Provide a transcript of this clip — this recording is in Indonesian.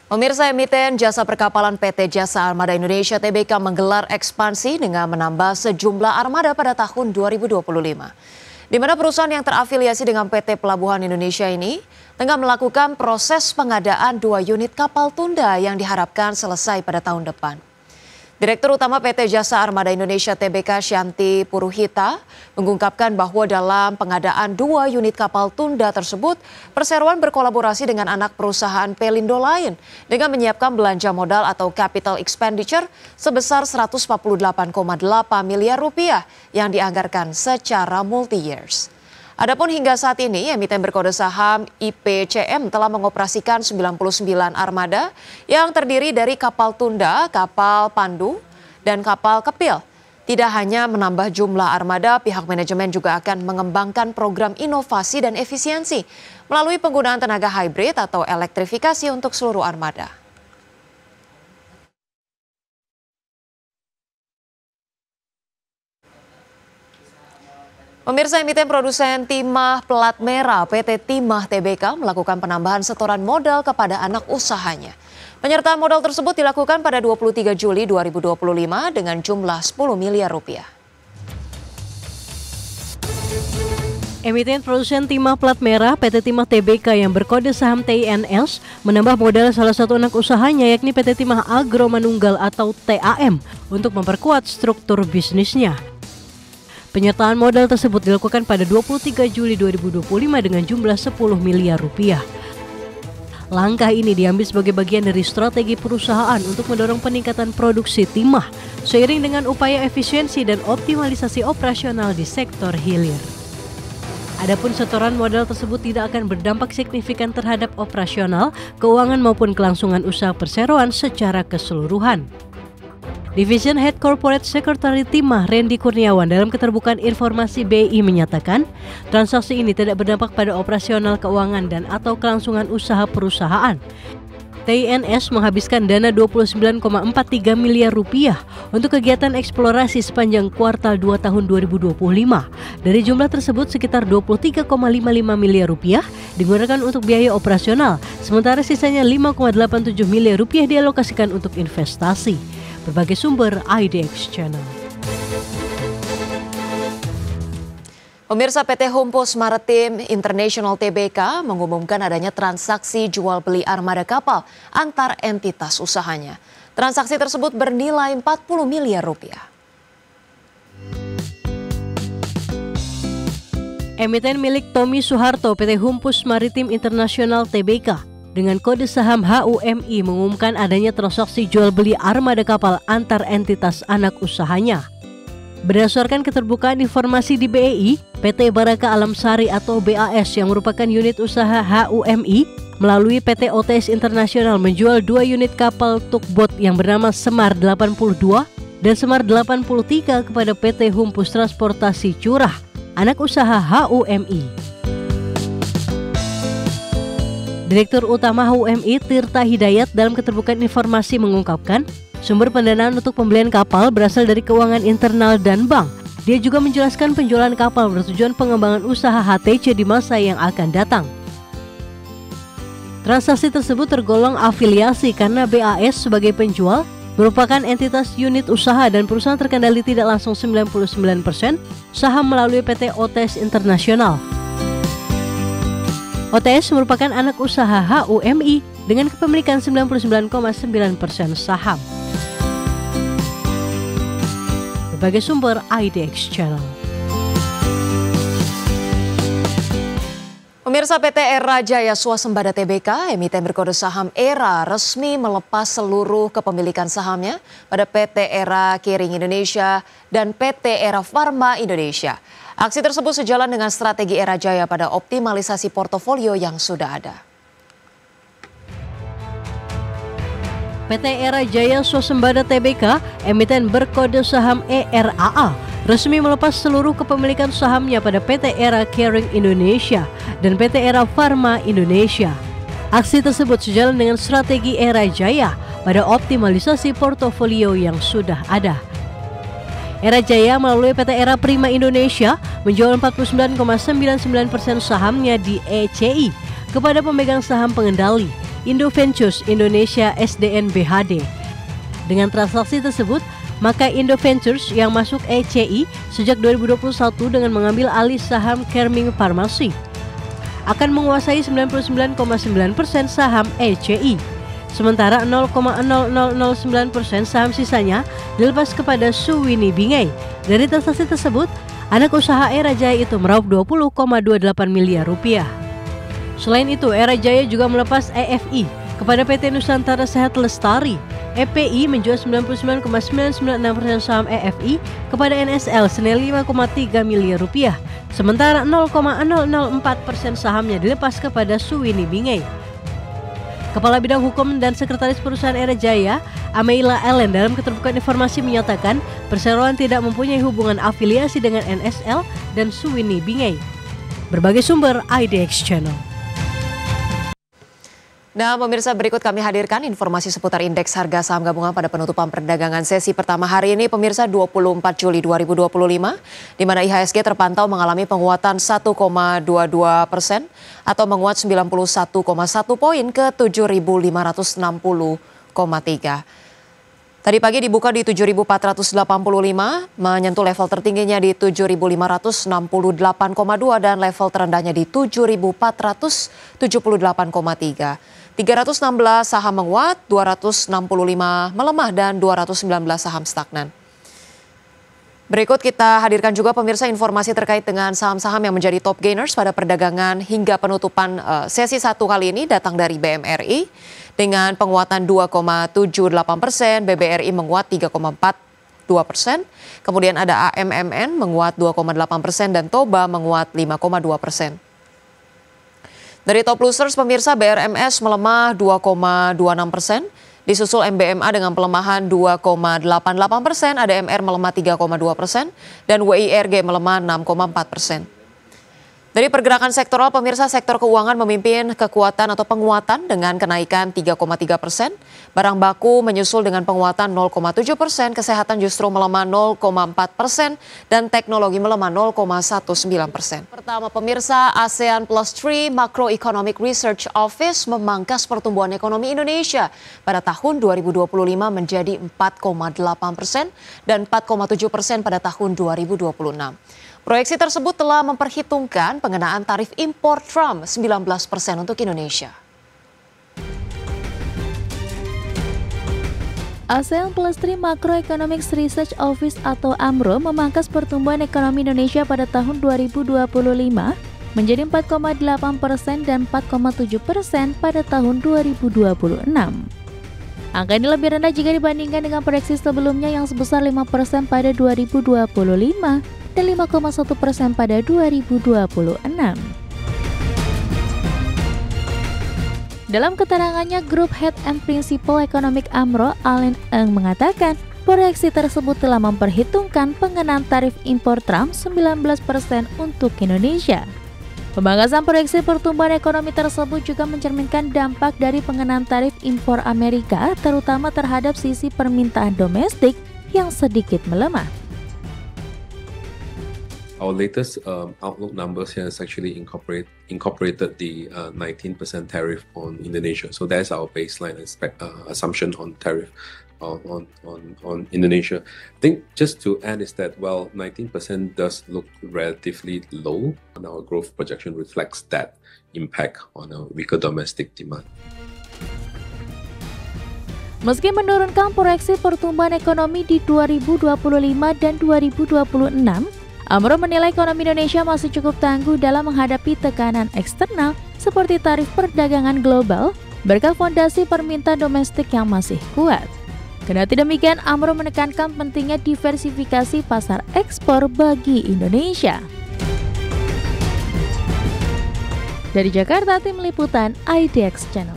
Pemirsa, emiten jasa perkapalan PT Jasa Armada Indonesia Tbk menggelar ekspansi dengan menambah sejumlah armada pada tahun 2025. Di mana perusahaan yang terafiliasi dengan PT Pelabuhan Indonesia ini tengah melakukan proses pengadaan 2 unit kapal tunda yang diharapkan selesai pada tahun depan. Direktur Utama PT Jasa Armada Indonesia Tbk Shanti Puruhita mengungkapkan bahwa dalam pengadaan 2 unit kapal tunda tersebut, perseroan berkolaborasi dengan anak perusahaan Pelindo lain dengan menyiapkan belanja modal atau capital expenditure sebesar 148,8 miliar rupiah yang dianggarkan secara multi-years. Adapun hingga saat ini, emiten berkode saham IPCM telah mengoperasikan 99 armada yang terdiri dari kapal tunda, kapal pandu, dan kapal kepil. Tidak hanya menambah jumlah armada, pihak manajemen juga akan mengembangkan program inovasi dan efisiensi melalui penggunaan tenaga hybrid atau elektrifikasi untuk seluruh armada. Pemirsa, emiten produsen timah plat merah PT Timah Tbk melakukan penambahan setoran modal kepada anak usahanya. Penyertaan modal tersebut dilakukan pada 23 Juli 2025 dengan jumlah 10 miliar rupiah. Emiten produsen timah plat merah PT Timah Tbk yang berkode saham TINS menambah modal salah satu anak usahanya yakni PT Timah Agro Manunggal atau TAM untuk memperkuat struktur bisnisnya. Penyertaan modal tersebut dilakukan pada 23 Juli 2025 dengan jumlah 10 miliar rupiah. Langkah ini diambil sebagai bagian dari strategi perusahaan untuk mendorong peningkatan produksi timah seiring dengan upaya efisiensi dan optimalisasi operasional di sektor hilir. Adapun setoran modal tersebut tidak akan berdampak signifikan terhadap operasional, keuangan maupun kelangsungan usaha perseroan secara keseluruhan. Division Head Corporate Secretary Timah Randy Kurniawan dalam keterbukaan informasi BI menyatakan transaksi ini tidak berdampak pada operasional keuangan dan atau kelangsungan usaha perusahaan. TINS menghabiskan dana 29,43 miliar rupiah untuk kegiatan eksplorasi sepanjang kuartal 2 tahun 2025. Dari jumlah tersebut sekitar 23,55 miliar rupiah digunakan untuk biaya operasional, sementara sisanya 5,87 miliar rupiah dialokasikan untuk investasi. Berbagai sumber IDX Channel. Pemirsa, PT Humpus Maritim International Tbk mengumumkan adanya transaksi jual beli armada kapal antar entitas usahanya. Transaksi tersebut bernilai 40 miliar rupiah. Emiten milik Tommy Soeharto PT Humpus Maritim International Tbk dengan kode saham HUMI mengumumkan adanya transaksi jual beli armada kapal antar entitas anak usahanya. Berdasarkan keterbukaan informasi di BEI, PT Baraka Alam Sari atau BAS yang merupakan unit usaha HUMI melalui PT OTS Internasional menjual 2 unit kapal tugboat yang bernama Semar 82 dan Semar 83 kepada PT Humpus Transportasi Curah, anak usaha HUMI. Direktur Utama HUMI Tirta Hidayat dalam keterbukaan informasi mengungkapkan sumber pendanaan untuk pembelian kapal berasal dari keuangan internal dan bank. Dia juga menjelaskan penjualan kapal bertujuan pengembangan usaha HTC di masa yang akan datang. Transaksi tersebut tergolong afiliasi karena BAS sebagai penjual merupakan entitas unit usaha dan perusahaan terkendali tidak langsung 99% saham melalui PT OTS Internasional. OTS merupakan anak usaha HUMI dengan kepemilikan 99,9% saham. Berbagai sumber IDX Channel. Pemirsa, PT Era Jaya Swasembada Tbk, emiten berkode saham ERA, resmi melepas seluruh kepemilikan sahamnya pada PT Era Kering Indonesia dan PT Era Pharma Indonesia. Aksi tersebut sejalan dengan strategi Era Jaya pada optimalisasi portofolio yang sudah ada. PT Era Jaya Swasembada Tbk, emiten berkode saham ERAA, resmi melepas seluruh kepemilikan sahamnya pada PT Era Kering Indonesia dan PT Era Pharma Indonesia. Aksi tersebut sejalan dengan strategi Era Jaya pada optimalisasi portofolio yang sudah ada. Era Jaya melalui PT Era Prima Indonesia menjual 49,99% sahamnya di ECI kepada pemegang saham pengendali Indo Ventures Indonesia SDN BHD. Dengan transaksi tersebut, maka Indo Ventures yang masuk ECI sejak 2021 dengan mengambil alih saham Kerming Farmasi akan menguasai 99,9% saham ECI. Sementara 0,0009% saham sisanya dilepas kepada Suwini Bingei. Dari transaksi tersebut, anak usaha Era Jaya itu meraup 20,28 miliar rupiah. Selain itu, Era Jaya juga melepas EFI kepada PT Nusantara Sehat Lestari. EPI menjual 99,996% saham EFI kepada NSL senilai 5,3 miliar rupiah. Sementara 0,004% sahamnya dilepas kepada Suwini Bingei. Kepala Bidang Hukum dan Sekretaris Perusahaan Era Jaya, Ameila Ellen, dalam keterbukaan informasi menyatakan perseroan tidak mempunyai hubungan afiliasi dengan NSL dan Suwini Bingei. Berbagai sumber IDX Channel. Nah, pemirsa, berikut kami hadirkan informasi seputar indeks harga saham gabungan pada penutupan perdagangan sesi pertama hari ini, pemirsa, 24 Juli 2025, di mana IHSG terpantau mengalami penguatan 1,22% atau menguat 91,1 poin ke 7.560,3. Tadi pagi dibuka di 7.485, menyentuh level tertingginya di 7.568,2 dan level terendahnya di 7.478,3. 316 saham menguat, 265 melemah dan 219 saham stagnan. Berikut kita hadirkan juga pemirsa informasi terkait dengan saham-saham yang menjadi top gainers pada perdagangan hingga penutupan sesi 1 kali ini datang dari BMRI dengan penguatan 2,78%, BBRI menguat 3,42%, kemudian ada AMMN menguat 2,8% dan Toba menguat 5,2%. Dari top losers pemirsa, BRMS melemah 2,26%, disusul MBMA dengan pelemahan 2,88%, ADMR melemah 3,2%, dan WIRG melemah 6,4%. Dari pergerakan sektoral pemirsa, sektor keuangan memimpin kekuatan atau penguatan dengan kenaikan 3,3%, barang baku menyusul dengan penguatan 0,7%, kesehatan justru melemah 0,4%, dan teknologi melemah 0,19%. Pertama pemirsa, ASEAN Plus 3 Macroeconomic Research Office memangkas pertumbuhan ekonomi Indonesia pada tahun 2025 menjadi 4,8% dan 4,7% pada tahun 2026. Proyeksi tersebut telah memperhitungkan pengenaan tarif impor Trump 19% untuk Indonesia. ASEAN Plus 3 Macroeconomics Research Office atau AMRO memangkas pertumbuhan ekonomi Indonesia pada tahun 2025 menjadi 4,8% dan 4,7% pada tahun 2026. Angka ini lebih rendah jika dibandingkan dengan proyeksi sebelumnya yang sebesar 5% pada 2025 dan 5,1% pada 2026. Dalam keterangannya, Group Head and Principal Economic AMRO, Allen Eng, mengatakan proyeksi tersebut telah memperhitungkan pengenaan tarif impor Trump 19% untuk Indonesia. Pemangkasan proyeksi pertumbuhan ekonomi tersebut juga mencerminkan dampak dari pengenaan tarif impor Amerika, terutama terhadap sisi permintaan domestik yang sedikit melemah. Our latest outlook numbers here is actually incorporated the 19% tariff on Indonesia. So that's our baseline assumption on tariff on Indonesia. I think just to add is that while 19% does look relatively low, and our growth projection reflects that impact on a weaker domestic demand. Meski menurunkan proyeksi pertumbuhan ekonomi di 2025 dan 2026, AMRO menilai ekonomi Indonesia masih cukup tangguh dalam menghadapi tekanan eksternal seperti tarif perdagangan global berkat fondasi permintaan domestik yang masih kuat. Kendati demikian, AMRO menekankan pentingnya diversifikasi pasar ekspor bagi Indonesia. Dari Jakarta, tim liputan IDX Channel.